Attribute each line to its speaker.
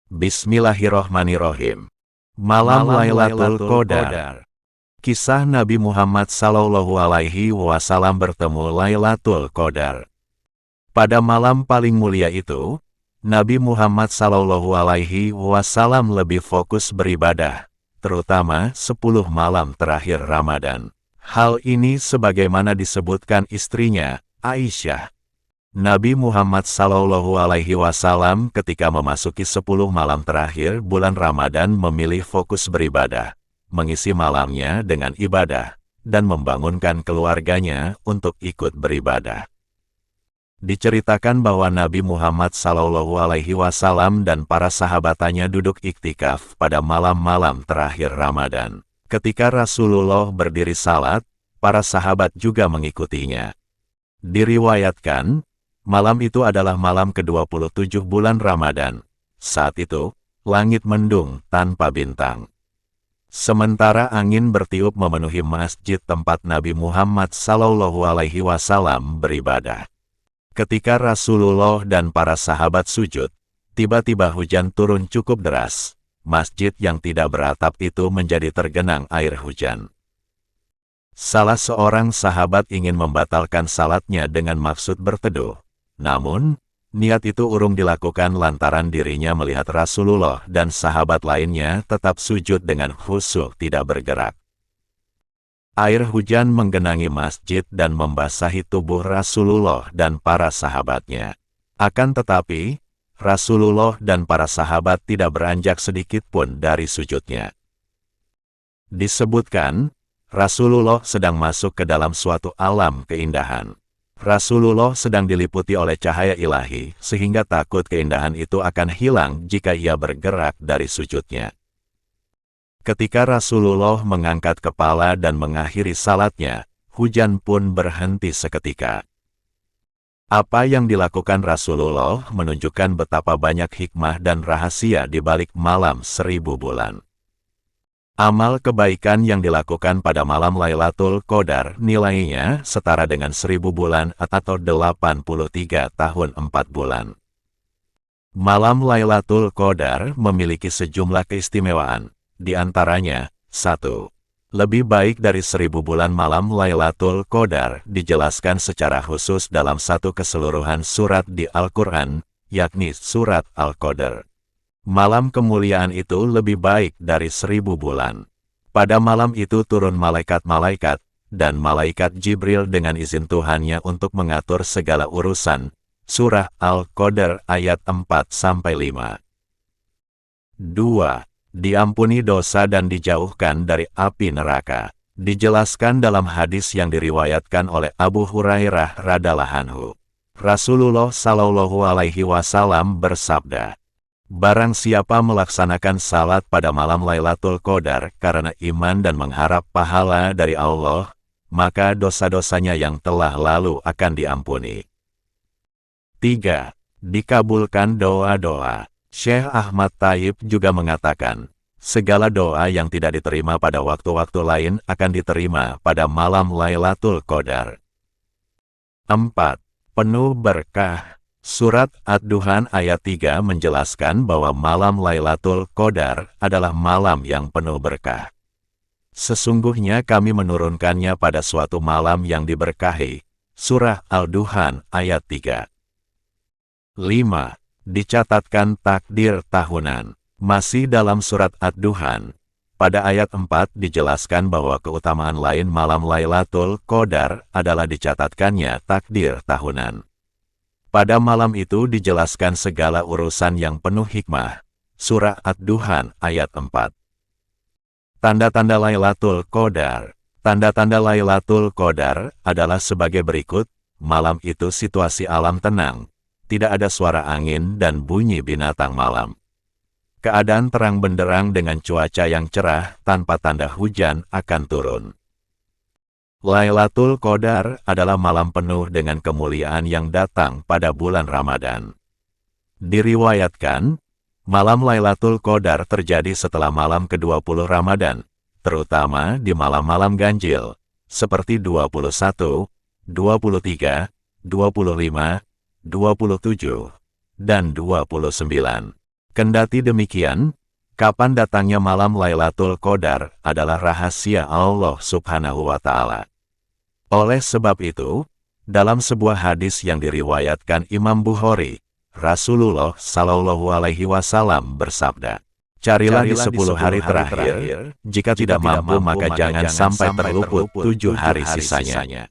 Speaker 1: Bismillahirrohmanirrohim. Malam Lailatul Qadar. Kisah Nabi Muhammad SAW bertemu Lailatul Qadar. Pada malam paling mulia itu, Nabi Muhammad SAW lebih fokus beribadah, terutama 10 malam terakhir Ramadan. Hal ini sebagaimana disebutkan istrinya, Aisyah. Nabi Muhammad SAW ketika memasuki 10 malam terakhir bulan Ramadan memilih fokus beribadah, mengisi malamnya dengan ibadah, dan membangunkan keluarganya untuk ikut beribadah. Diceritakan bahwa Nabi Muhammad SAW dan para sahabatnya duduk iktikaf pada malam-malam terakhir Ramadan. Ketika Rasulullah berdiri salat, para sahabat juga mengikutinya. Diriwayatkan, malam itu adalah malam ke-27 bulan Ramadan. Saat itu, langit mendung tanpa bintang. Sementara angin bertiup memenuhi masjid tempat Nabi Muhammad SAW beribadah. Ketika Rasulullah dan para sahabat sujud, tiba-tiba hujan turun cukup deras. Masjid yang tidak beratap itu menjadi tergenang air hujan. Salah seorang sahabat ingin membatalkan salatnya dengan maksud berteduh. Namun, niat itu urung dilakukan lantaran dirinya melihat Rasulullah dan sahabat lainnya tetap sujud dengan khusyuk tidak bergerak. Air hujan menggenangi masjid dan membasahi tubuh Rasulullah dan para sahabatnya. Akan tetapi, Rasulullah dan para sahabat tidak beranjak sedikit pun dari sujudnya. Disebutkan, Rasulullah sedang masuk ke dalam suatu alam keindahan. Rasulullah sedang diliputi oleh cahaya ilahi, sehingga takut keindahan itu akan hilang jika ia bergerak dari sujudnya. Ketika Rasulullah mengangkat kepala dan mengakhiri salatnya, hujan pun berhenti seketika. Apa yang dilakukan Rasulullah menunjukkan betapa banyak hikmah dan rahasia di balik malam 1000 bulan. Amal kebaikan yang dilakukan pada malam Lailatul Qadar nilainya setara dengan 1000 bulan atau 83 tahun 4 bulan. Malam Lailatul Qadar memiliki sejumlah keistimewaan, di antaranya, 1. Lebih baik dari 1000 bulan malam Lailatul Qadar dijelaskan secara khusus dalam satu keseluruhan surat di Al-Quran, yakni Surat Al-Qadar. Malam kemuliaan itu lebih baik dari 1000 bulan. Pada malam itu turun malaikat-malaikat, dan malaikat Jibril dengan izin Tuhannya untuk mengatur segala urusan. Surah Al-Qadar ayat 4-5. 2. Diampuni dosa dan dijauhkan dari api neraka. Dijelaskan dalam hadis yang diriwayatkan oleh Abu Hurairah radhiyallahu anhu. Rasulullah SAW bersabda, "Barang siapa melaksanakan salat pada malam Lailatul Qadar karena iman dan mengharap pahala dari Allah, maka dosa-dosanya yang telah lalu akan diampuni." 3. Dikabulkan doa-doa. Syekh Ahmad Thayyib juga mengatakan, segala doa yang tidak diterima pada waktu-waktu lain akan diterima pada malam Lailatul Qadar. 4. Penuh berkah. Surat Ad-Duhan ayat 3 menjelaskan bahwa malam Lailatul Qadar adalah malam yang penuh berkah. Sesungguhnya kami menurunkannya pada suatu malam yang diberkahi. Surah Al-Duhan ayat 3. 5. Dicatatkan takdir tahunan. Masih dalam surat Ad-Duhan, pada ayat 4 dijelaskan bahwa keutamaan lain malam Lailatul Qadar adalah dicatatkannya takdir tahunan. Pada malam itu dijelaskan segala urusan yang penuh hikmah. Surah Ad-Duhan ayat 4. Tanda-tanda Lailatul Qadar. Tanda-tanda Lailatul Qadar adalah sebagai berikut. Malam itu situasi alam tenang. Tidak ada suara angin dan bunyi binatang malam. Keadaan terang benderang dengan cuaca yang cerah tanpa tanda hujan akan turun. Lailatul Qadar adalah malam penuh dengan kemuliaan yang datang pada bulan Ramadan. Diriwayatkan, malam Lailatul Qadar terjadi setelah malam ke-20 Ramadan, terutama di malam-malam ganjil, seperti 21, 23, 25, 27, dan 29. Kendati demikian, kapan datangnya malam Lailatul Qadar adalah rahasia Allah Subhanahu wa Ta'ala. Oleh sebab itu, dalam sebuah hadis yang diriwayatkan Imam Bukhari, Rasulullah Shallallahu Alaihi Wasallam bersabda, "Carilah di 10 hari terakhir, jika tidak mampu maka jangan sampai terluput 7 hari sisanya."